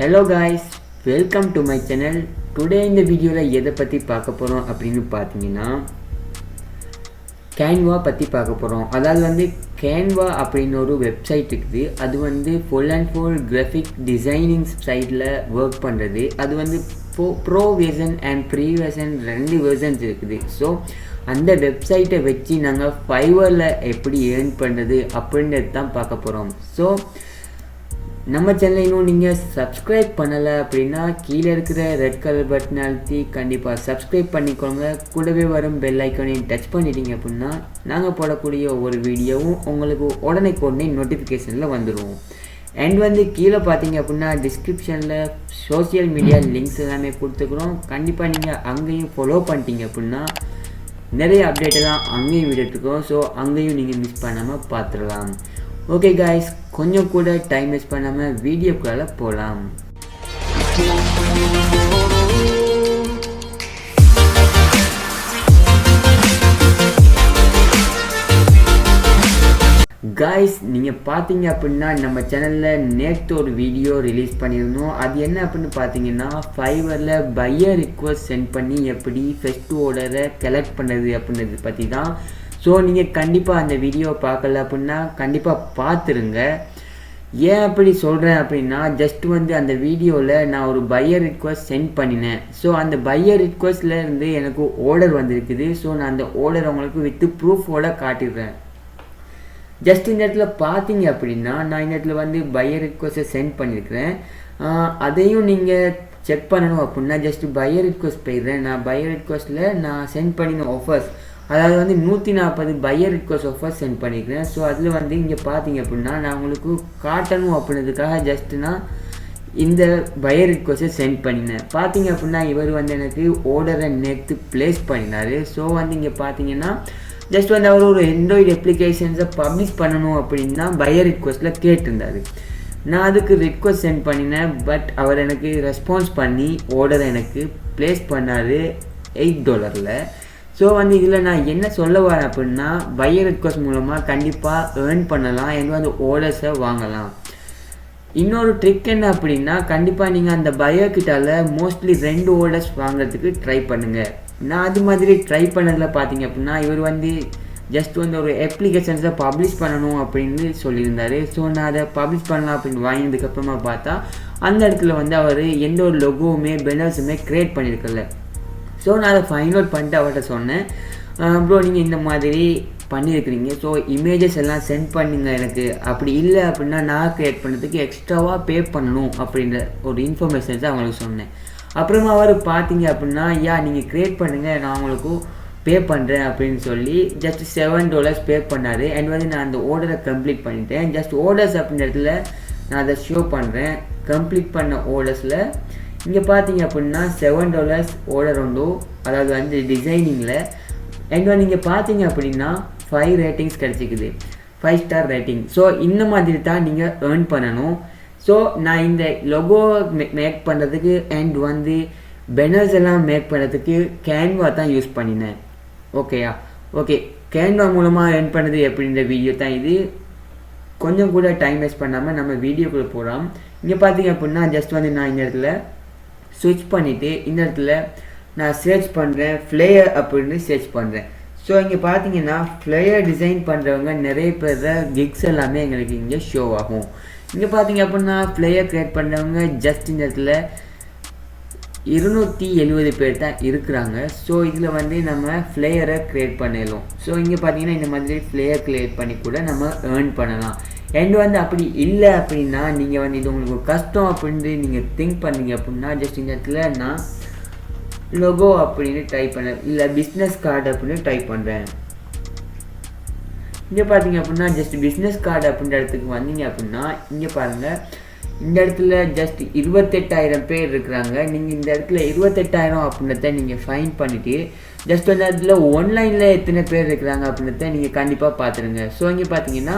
Hello guys, welcome to my channel. Today இந்த வீடியோவில் எதை பற்றி பார்க்க போகிறோம் அப்படின்னு பார்த்தீங்கன்னா canva பற்றி பார்க்க போகிறோம். அதாவது canva அப்படின்னு ஒரு வெப்சைட் இருக்குது. அது full and full graphic designing சைடில் ஒர்க் பண்ணுறது. அது pro version and free version 2 versions இருக்குது. ஸோ அந்த வெப்சைட்டை வச்சு நாங்கள் ஃபைவரில் எப்படி ஏர்ன் பண்ணுறது அப்படின்றது தான் பார்க்க போகிறோம். ஸோ நம்ம சேனலை இன்னும் நீங்கள் சப்ஸ்கிரைப் பண்ணலை அப்படின்னா கீழே இருக்கிற ரெட் கலர் பட்டன் அழுத்தி கண்டிப்பாக சப்ஸ்கிரைப் பண்ணிக்கோங்க. கூடவே வரும் பெல் ஐக்கானையும் டச் பண்ணிட்டீங்க அப்படின்னா நாங்கள் போடக்கூடிய ஒவ்வொரு வீடியோவும் உங்களுக்கு உடனே நோட்டிஃபிகேஷனில் வந்துடும். அண்ட் கீழே பார்த்தீங்க அப்படின்னா டிஸ்கிரிப்ஷனில் சோஷியல் மீடியா லிங்க்ஸ் எல்லாமே கொடுத்துக்கிறோம். கண்டிப்பாக நீங்கள் அங்கேயும் ஃபாலோ பண்ணிட்டீங்க அப்படின்னா நிறைய அப்டேட்டெல்லாம் அங்கேயும் விட்டுருக்கோம். ஸோ அங்கேயும் நீங்கள் மிஸ் பண்ணாமல் பார்த்துடலாம். ஓகே காய்ஸ், கொஞ்சம் கூட டைம் வேஸ்ட் பண்ணாமல் வீடியோக்குள்ளால போகலாம். காய்ஸ், நீங்கள் பார்த்தீங்க அப்படின்னா நம்ம சேனலில் நேற்று ஒரு வீடியோ ரிலீஸ் பண்ணியிருந்தோம். அது என்ன அப்படின்னு பார்த்தீங்கன்னா ஃபைவரில் பையர் ரிக்வஸ்ட் சென்ட் பண்ணி எப்படி ஃபெஸ்ட் ஆர்டரை கலெக்ட் பண்ணுறது அப்படின்றது பற்றி தான். ஸோ நீங்கள் கண்டிப்பாக அந்த வீடியோவை பார்க்கல அப்படின்னா கண்டிப்பாக பார்த்துருங்க. ஏன் அப்படி சொல்கிறேன் அப்படின்னா ஜஸ்ட் அந்த வீடியோவில் நான் ஒரு பையர் ரிக்வஸ்ட் சென்ட் பண்ணினேன். ஸோ அந்த பையர் ரிக்வஸ்ட்லேருந்து எனக்கு ஆர்டர் வந்திருக்குது. ஸோ நான் அந்த ஆர்டர் உங்களுக்கு வித்து ப்ரூஃபோட காட்டிடுறேன். ஜஸ்ட் இந்த இடத்துல பார்த்தீங்க அப்படின்னா நான் இந்த இடத்துல பையர் ரிக்வஸ்ட்டை சென்ட் பண்ணியிருக்கிறேன். அதையும் நீங்கள் செக் பண்ணணும் அப்படின்னா ஜஸ்ட் பையர் ரிக்வஸ்ட் போயிடுறேன். நான் பையர் ரிக்வஸ்ட்டில் நான் சென்ட் பண்ணின ஆஃபர்ஸ், அதாவது 140 பையர் ரிக்வஸ்ட் ஆஃபர் சென்ட் பண்ணிக்கிறேன். ஸோ அதில் இங்கே பார்த்தீங்க அப்படின்னா நான் உங்களுக்கு காட்டணும் அப்படின்றதுக்காக ஜஸ்ட் நான் இந்த பையர் ரிக்வஸ்ட்டை சென்ட் பண்ணினேன். பார்த்தீங்க அப்படின்னா இவர் எனக்கு ஆர்டரை நேற்று ப்ளேஸ் பண்ணினார். ஸோ இங்கே பார்த்தீங்கன்னா ஜஸ்ட் அவர் ஒரு ஆண்ட்ராய்டு அப்ளிகேஷன்ஸை பப்ளிஷ் பண்ணணும் அப்படின்னா பையர் ரிக்வஸ்ட்டில் கேட்டிருந்தார். நான் அதுக்கு ரிக்வஸ்ட் சென்ட் பண்ணினேன். பட் அவர் எனக்கு ரெஸ்பான்ஸ் பண்ணி ஆர்டரை எனக்கு ப்ளேஸ் பண்ணார் $8. ஸோ இதில் நான் என்ன சொல்ல வரேன் அப்படின்னா பையர் ரிக்வஸ்ட் மூலமாக கண்டிப்பாக ஏர்ன் பண்ணலாம், எனக்கு ஆர்டர்ஸை வாங்கலாம். இன்னொரு ட்ரிக் என்ன அப்படின்னா கண்டிப்பாக நீங்கள் அந்த பையர் கிட்டால மோஸ்ட்லி 2 ஆர்டர்ஸ் வாங்குறதுக்கு ட்ரை பண்ணுங்கள். நான் அது மாதிரி ட்ரை பண்ணதில் பார்த்தீங்க அப்படின்னா இவர் ஜஸ்ட் ஒரு அப்ளிகேஷன்ஸை பப்ளிஷ் பண்ணணும் அப்படின்னு சொல்லியிருந்தார். ஸோ நான் அதை பப்ளிஷ் பண்ணலாம் அப்படின்னு வாங்கினதுக்கப்புறமா பார்த்தா அந்த இடத்துல அவர் எந்த ஒரு லொகோவுமே பெனர்ஸுமே க்ரியேட் பண்ணியிருக்கல. ஸோ நான் அதை ஃபைண்ட் அவுட் பண்ணிட்டு அவர்கிட்ட சொன்னேன், ப்ரோ நீங்கள் இந்த மாதிரி பண்ணியிருக்கிறீங்க, ஸோ இமேஜஸ் எல்லாம் சென்ட் பண்ணுங்க எனக்கு. அப்படி இல்லை அப்படின்னா நான் க்ரியேட் பண்ணுறதுக்கு எக்ஸ்ட்ராவாக பே பண்ணணும் அப்படின்ற ஒரு இன்ஃபர்மேஷன்ஸை அவங்களுக்கு சொன்னேன். அப்புறமா அவர் பார்த்தீங்க அப்படின்னா நீங்கள் க்ரியேட் பண்ணுங்கள், நான் உங்களுக்கு பே பண்ணுறேன் அப்படின்னு சொல்லி ஜஸ்ட் $7 பே பண்ணார். அண்ட் நான் அந்த ஆர்டரை கம்ப்ளீட் பண்ணிட்டேன். ஜஸ்ட் ஆர்டர்ஸ் அப்படின்ற இடத்துல நான் அதை ஷோ பண்ணுறேன். கம்ப்ளீட் பண்ண ஆர்டர்ஸில் இங்கே பார்த்தீங்க அப்படின்னா $7 ஆர்டர் உண்டு, அதாவது டிசைனிங்கில். அண்ட் நீங்கள் பார்த்தீங்க அப்படின்னா 5 ரேட்டிங்ஸ் கிடச்சிக்குது, 5 ஸ்டார் ரேட்டிங். ஸோ இந்த மாதிரி தான் நீங்கள் ஏர்ன் பண்ணணும். ஸோ நான் இந்த லொகோ மேக் பண்ணுறதுக்கு அண்ட் பெனர்ஸ் எல்லாம் மேக் பண்ணுறதுக்கு canva தான் யூஸ் பண்ணினேன். ஓகேயா? ஓகே, canva மூலமாக ஏர்ன் பண்ணுறது எப்படின்ற வீடியோ தான் இது. கொஞ்சம் கூட டைம் வேஸ்ட் பண்ணாமல் நம்ம வீடியோக்குள்ளே போகலாம். இங்கே பார்த்தீங்க அப்படின்னா ஜஸ்ட் நான் இந்த இடத்துல ஸ்விட்ச் பண்ணிவிட்டு இந்த இடத்துல நான் சர்ச் பண்ணுறேன், ஃப்ளேயர் அப்படின்னு சர்ச் பண்ணுறேன். ஸோ இங்கே பார்த்தீங்கன்னா ஃப்ளேயர் டிசைன் பண்ணுறவங்க நிறைய பேர் கிக்ஸ் எல்லாமே எங்களுக்கு இங்கே ஷோ ஆகும். இங்கே பார்த்தீங்க அப்படின்னா ஃப்ளேயர் க்ரியேட் பண்ணுறவங்க ஜஸ்ட் இந்த இடத்துல 270 பேர் தான் இருக்கிறாங்க. ஸோ இதில் நம்ம ஃப்ளேயரை க்ரியேட் பண்ணிடலாம். ஸோ இங்கே பார்த்தீங்கன்னா இந்த மாதிரி ஃப்ளேயர் க்ரியேட் பண்ணி கூட நம்ம ஏர்ன் பண்ணலாம். அண்ட் அப்படி இல்லை அப்படின்னா நீங்கள் இது உங்களுக்கு கஷ்டம் அப்படின்னு நீங்கள் திங்க் பண்ணீங்க அப்படின்னா ஜஸ்ட் இந்த இடத்துல நான் லொகோ அப்படின்னு டைப் பண்ணேன், இல்லை பிஸ்னஸ் கார்டு அப்படின்னு டைப் பண்ணுறேன். இங்கே பார்த்தீங்க அப்படின்னா ஜஸ்ட் பிஸ்னஸ் கார்டு அப்படின்ற இடத்துக்கு வந்தீங்க அப்படின்னா இங்கே பாருங்கள், இந்த இடத்துல ஜஸ்ட் 28,000 பேர் இருக்கிறாங்க. நீங்கள் இந்த இடத்துல 28,000 அப்படின்றத நீங்கள் ஃபைன் பண்ணிவிட்டு ஜஸ்ட் அந்த இடத்துல ஆன்லைனில் எத்தனை பேர் இருக்கிறாங்க அப்படின்றத நீங்கள் கண்டிப்பாக பார்த்துருங்க. ஸோ இங்கே பார்த்தீங்கன்னா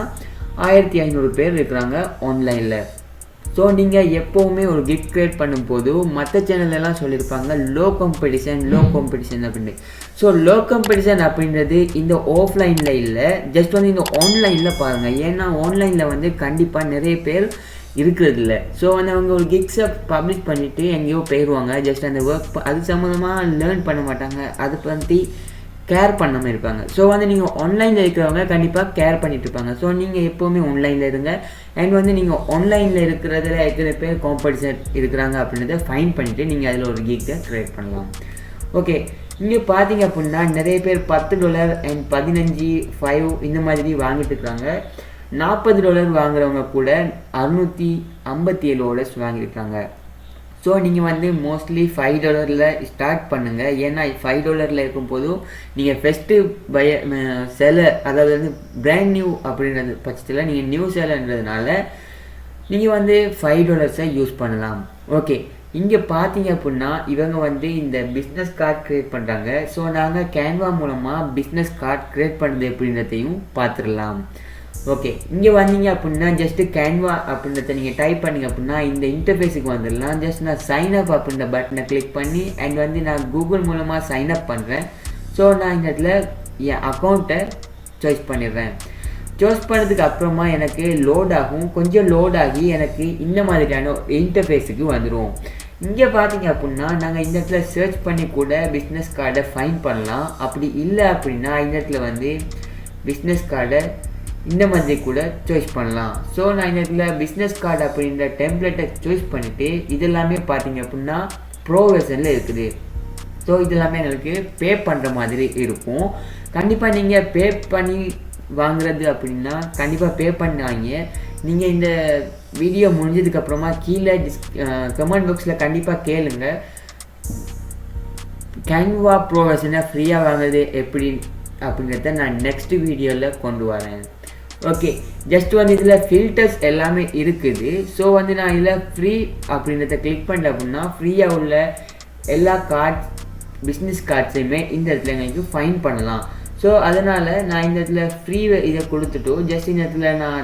1500 பேர் இருக்கிறாங்க ஆன்லைனில். ஸோ நீங்கள் எப்போவுமே ஒரு கிஃப்ட் க்ரியேட் பண்ணும்போது மற்ற சேனல்லாம் சொல்லியிருப்பாங்க லோ காம்படிஷன் அப்படின்னு. ஸோ லோ காம்படிஷன் அப்படின்றது இந்த ஆஃப்லைனில் இல்லை, ஜஸ்ட் இந்த ஆன்லைனில் பாருங்கள். ஏன்னா ஆன்லைனில் கண்டிப்பாக நிறைய பேர் இருக்கிறது இல்லை. ஸோ வந்து அவங்க ஒரு கிக்ஸை பப்ளிஷ் பண்ணிவிட்டு எங்கேயோ போயிடுவாங்க. ஜஸ்ட் அந்த ஒர்க் அது சம்மந்தமாக லேர்ன் பண்ண மாட்டாங்க, அதை பற்றி கேர் பண்ணாமல் இருப்பாங்க. ஸோ வந்து நீங்கள் ஆன்லைனில் இருக்கிறவங்க கண்டிப்பாக கேர் பண்ணிகிட்டு இருப்பாங்க. ஸோ நீங்கள் எப்போவுமே ஆன்லைனில் இருங்க. அண்ட் வந்து நீங்கள் ஆன்லைனில் இருக்கிறதுல எத்தனை பேர் காம்படிஷன் இருக்கிறாங்க அப்படின்றத ஃபைன் பண்ணிவிட்டு நீங்கள் அதில் ஒரு கிக்கை க்ரியேட் பண்ணலாம். ஓகே, இங்கே பார்த்தீங்க அப்படின்னா நிறைய பேர் $10 அண்ட் 15, 5 இந்த மாதிரி வாங்கிட்டு இருக்கிறாங்க. $40 வாங்குறவங்க கூட $657 வாங்கியிருக்காங்க. ஸோ நீங்கள் வந்து மோஸ்ட்லி $5 ஸ்டார்ட் பண்ணுங்கள். ஏன்னா $5 இருக்கும்போதும் நீங்கள் ஃபஸ்ட்டு செலர், அதாவது வந்து பிராண்ட் நியூ அப்படின்றது பட்சத்தில் நீங்கள் நியூ செலர்ன்றதுனால நீங்கள் வந்து $5 யூஸ் பண்ணலாம். ஓகே, இங்கே பார்த்தீங்க அப்படின்னா இவங்க வந்து இந்த பிஸ்னஸ் கார்டு க்ரியேட் பண்ணுறாங்க. ஸோ நாங்கள் கேன்வா மூலமாக பிஸ்னஸ் கார்டு க்ரியேட் பண்ணுறது எப்படின்றதையும் பார்த்துடலாம். ஓகே, இங்கே வந்தீங்க அப்படின்னா ஜஸ்ட்டு கேன்வா அப்படின்றத நீங்கள் டைப் பண்ணிங்க அப்படின்னா இந்த இன்டர்ஃபேஸுக்கு வந்துடலாம். ஜஸ்ட் நான் சைன் அப் அப்படின்ற பட்டனை கிளிக் பண்ணி அண்ட் வந்து நான் கூகுள் மூலமாக சைன் அப் பண்ணுறேன். ஸோ நான் இந்த இடத்துல என் அக்கௌண்ட்டை சாய்ஸ் பண்ணிடுறேன். சாய்ஸ் பண்ணதுக்கு அப்புறமா எனக்கு லோட் ஆகும். கொஞ்சம் லோட் ஆகி எனக்கு இந்த மாதிரியான இன்டர்ஃபேஸுக்கு வந்துடும். இங்கே பார்த்தீங்க அப்படின்னா நாங்கள் இந்த இடத்துல சர்ச் பண்ணி கூட பிஸ்னஸ் கார்டை ஃபைன் பண்ணலாம். அப்படி இல்லை அப்படின்னா இந்த இடத்துல வந்து பிஸ்னஸ் கார்டை இந்த மாதிரி கூட சாய்ஸ் பண்ணலாம். ஸோ நான் இந்த இடத்துல பிஸ்னஸ் கார்டு அப்படின்ற டெம்ப்ளேட்டை சாய்ஸ் பண்ணிவிட்டு இதெல்லாமே பார்த்தீங்க அப்படின்னா ப்ரோ வெர்ஷனில் இருக்குது. ஸோ இதெல்லாமே எங்களுக்கு பே பண்ணுற மாதிரி இருக்கும். கண்டிப்பாக நீங்கள் பே பண்ணி வாங்குறது அப்படின்னா கண்டிப்பாக பே பண்ணாங்க. நீங்கள் இந்த வீடியோ முடிஞ்சதுக்கப்புறமா கீழே கமெண்ட் பாக்ஸில் கண்டிப்பாக கேளுங்க, கேன்வா ப்ரோ வெர்ஷனை ஃப்ரீயாக வாங்குறது எப்படி அப்படின்றத நான் நெக்ஸ்ட் வீடியோவில் கொண்டு வரேன். ஓகே, ஜஸ்ட் வந்து இதில் ஃபில்டர்ஸ் எல்லாமே இருக்குது. ஸோ வந்து நான் இதில் ஃப்ரீ அப்படின்றத கிளிக் பண்ணல அப்படின்னா ஃப்ரீயாக உள்ள எல்லா கார்ட்ஸ் பிஸ்னஸ் கார்ட்ஸையுமே இந்த இடத்துல எங்களுக்கு ஃபைன் பண்ணலாம். ஸோ அதனால் நான் இந்த இடத்துல ஃப்ரீ இதை கொடுத்துட்டு ஜஸ்ட் இந்த இடத்துல நான்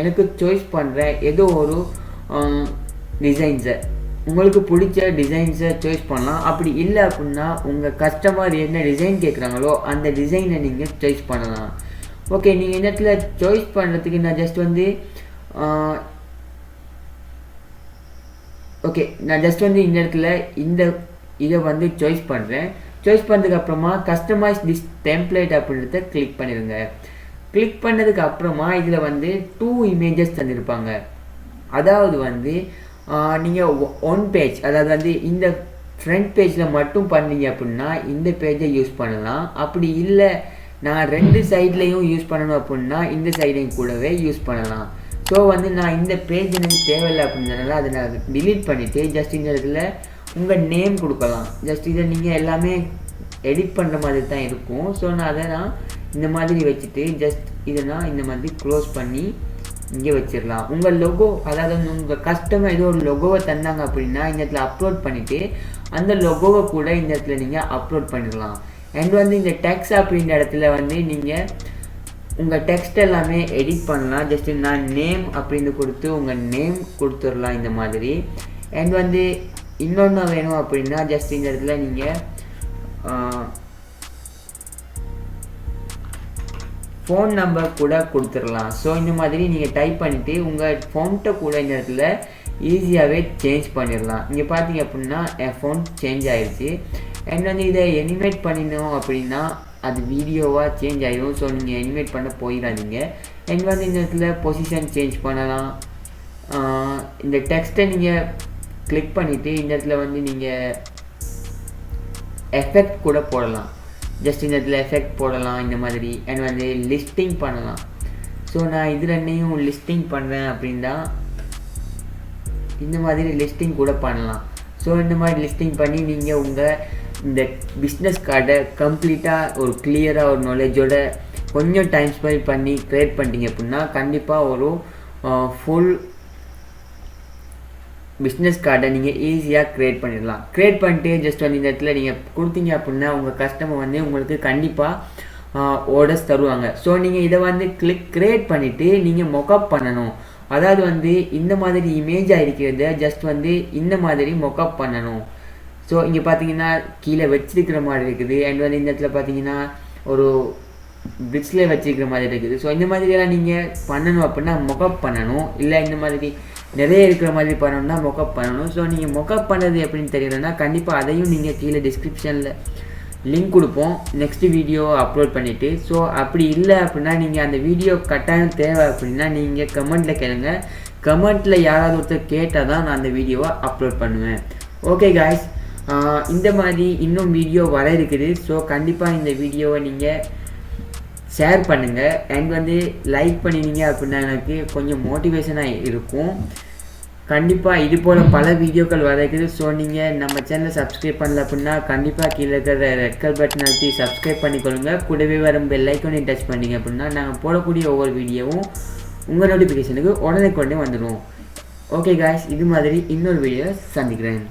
எனக்கு சாய்ஸ் பண்ணுறேன் ஏதோ ஒரு டிசைன்ஸை, உங்களுக்கு பிடிச்ச டிசைன்ஸை சாய்ஸ் பண்ணலாம். அப்படி இல்லை அப்படின்னா உங்கள் கஸ்டமர் என்ன டிசைன் கேட்குறாங்களோ அந்த டிசைனை நீங்கள் சாய்ஸ் பண்ணலாம். ஓகே, நீங்கள் இந்த இடத்துல சாய்ஸ் பண்ணுறதுக்கு நான் ஜஸ்ட் வந்து இந்த இடத்துல இதை வந்து சாய்ஸ் பண்ணுறேன். சாய்ஸ் பண்ணதுக்கப்புறமா கஸ்டமைஸ் திஸ் டெம்ப்ளேட் அப்படின்றத கிளிக் பண்ணிடுங்க. கிளிக் பண்ணதுக்கு அப்புறமா இதில் வந்து 2 இமேஜஸ் தந்திருப்பாங்க. அதாவது வந்து நீங்கள் ஒன் பேஜ், அதாவது வந்து இந்த ஃப்ரண்ட் பேஜில் மட்டும் பண்ணீங்க அப்படின்னா இந்த பேஜை யூஸ் பண்ணலாம். அப்படி இல்லை நான் 2 சைட்லேயும் யூஸ் பண்ணணும் அப்படின்னா இந்த சைடையும் கூடவே யூஸ் பண்ணலாம். ஸோ வந்து நான் இந்த பேஜ் எனக்கு தேவையில்லை அப்படின்றதுனால அதை நான் டிலீட் பண்ணிவிட்டு ஜஸ்ட் இந்த இடத்துல உங்கள் நேம் கொடுக்கலாம். ஜஸ்ட் இதை நீங்கள் எல்லாமே எடிட் பண்ணுற மாதிரி தான் இருக்கும். ஸோ நான் இந்த மாதிரி வச்சுட்டு ஜஸ்ட் இதை நான் இந்த மாதிரி க்ளோஸ் பண்ணி இங்கே வச்சிடலாம். உங்கள் லொகோ, அதாவது உங்கள் கஸ்டமர் ஏதோ ஒரு லொகோவை தந்தாங்க அப்படின்னா இந்த இடத்துல அப்லோட் பண்ணிவிட்டு அந்த லொகோவை கூட இந்த இடத்துல நீங்கள் அப்லோட் பண்ணிடலாம். அண்ட் வந்து இந்த டெக்ஸ்ட் அப்படின்ற இடத்துல வந்து நீங்கள் உங்கள் டெக்ஸ்ட் எல்லாமே எடிட் பண்ணலாம். ஜஸ்ட் நான் நேம் அப்படின்னு கொடுத்து உங்கள் நேம் கொடுத்துடலாம் இந்த மாதிரி. அண்ட் வந்து இன்னொன்று வேணும் அப்படின்னா ஜஸ்ட் இந்த இடத்துல நீங்கள் ஃபோன் நம்பர் கூட கொடுத்துடலாம். ஸோ இந்த மாதிரி நீங்கள் டைப் பண்ணிவிட்டு உங்கள் ஃபோன்ட்டை கூட இந்த இடத்துல ஈஸியாகவே சேஞ்ச் பண்ணிடலாம். இங்கே பார்த்தீங்க அப்படின்னா என் ஃபோன் சேஞ்ச் ஆகிடுச்சு. அண்ட் வந்து இதை எனிமேட் பண்ணினோம் அப்படின்னா அது வீடியோவாக சேஞ்ச் ஆகிடும். ஸோ நீங்கள் எனிமேட் பண்ண போயிடாதீங்க. அண்ட் வந்து இந்த இடத்துல பொசிஷன் சேஞ்ச் பண்ணலாம். இந்த டெக்ஸ்ட்டை நீங்கள் கிளிக் பண்ணிவிட்டு இந்த இடத்துல வந்து நீங்கள் எஃபெக்ட் கூட போடலாம். ஜஸ்ட் இந்த இடத்துல எஃபெக்ட் போடலாம் இந்த மாதிரி. அண்ட் வந்து லிஸ்டிங் பண்ணலாம். ஸோ நான் இது ரெண்டையும் லிஸ்டிங் பண்ணுறேன் அப்படின்னா இந்த மாதிரி லிஸ்டிங் கூட பண்ணலாம். ஸோ இந்த மாதிரி லிஸ்டிங் பண்ணி நீங்கள் உங்கள் இந்த பிஸ்னஸ் கார்டை கம்ப்ளீட்டாக ஒரு கிளியராக ஒரு நாலேஜோட கொஞ்சம் டைம் ஸ்பெண்ட் பண்ணி க்ரியேட் பண்ணிட்டீங்க அப்படின்னா கண்டிப்பாக ஒரு ஃபுல் பிஸ்னஸ் கார்டை நீங்கள் ஈஸியாக க்ரியேட் பண்ணிடலாம். க்ரியேட் பண்ணிட்டு ஜஸ்ட் வந்து இந்த இடத்துல நீங்கள் கொடுத்தீங்க அப்படின்னா உங்கள் கஸ்டமர் வந்து உங்களுக்கு கண்டிப்பாக ஆர்டர்ஸ் தருவாங்க. ஸோ நீங்கள் இதை வந்து க்ரியேட் பண்ணிவிட்டு நீங்கள் மொக்கப் பண்ணணும். அதாவது வந்து இந்த மாதிரி இமேஜாக இருக்கிறத ஜஸ்ட் வந்து இந்த மாதிரி மொக்கப் பண்ணணும். ஸோ இங்கே பார்த்தீங்கன்னா கீழே வச்சிருக்கிற மாதிரி இருக்குது. அண்ட் வந்து இந்த இடத்துல பார்த்தீங்கன்னா ஒரு பிரிட்ஜில் வச்சிருக்கிற மாதிரி இருக்குது. ஸோ இந்த மாதிரியெல்லாம் நீங்கள் பண்ணணும் அப்படின்னா மொக்கப் பண்ணணும். இல்லை இந்த மாதிரி நிறைய இருக்கிற மாதிரி பண்ணணும்னா மொக்கப் பண்ணணும். ஸோ நீங்கள் மொக்கப் பண்ணுறது எப்படின்னு தெரியலன்னா கண்டிப்பாக அதையும் நீங்கள் கீழே டிஸ்கிரிப்ஷனில் லிங்க் கொடுப்போம் நெக்ஸ்ட்டு வீடியோ அப்லோட் பண்ணிவிட்டு. ஸோ அப்படி இல்லை அப்படின்னா நீங்கள் அந்த வீடியோ கட்டாயம் தேவை அப்படின்னா நீங்கள் கமெண்ட்டில் கேளுங்க. கமெண்ட்டில் யாராவது ஒருத்தர் கேட்டால் தான் நான் அந்த வீடியோவை அப்லோட் பண்ணுவேன். ஓகே காய்ஸ், இந்த மாதிரி இன்னும் வீடியோ வர இருக்குது. ஸோ கண்டிப்பாக இந்த வீடியோவை நீங்கள் ஷேர் பண்ணுங்கள் அண்ட் லைக் பண்ணினீங்க அப்படின்னா எனக்கு கொஞ்சம் மோட்டிவேஷனாக இருக்கும். கண்டிப்பாக இது போல் பல வீடியோக்கள் வர இருக்குது. ஸோ நீங்கள் நம்ம சேனலை சப்ஸ்கிரைப் பண்ணல அப்படின்னா கண்டிப்பாக கீழே இருக்கிற ரெட் கலர் பட்டன் அழுத்தி சப்ஸ்கிரைப் பண்ணிக்கொள்ளுங்க. கூடவே வரும் பெல் ஐக்கானையும் டச் பண்ணிங்க அப்படின்னா நாங்கள் போடக்கூடிய ஒவ்வொரு வீடியோவும் உங்கள் நோட்டிஃபிகேஷனுக்கு உடனே கொண்டே வந்துடும். ஓகே காய்ஸ், இது மாதிரி இன்னொரு வீடியோ சந்திக்கிறேன்.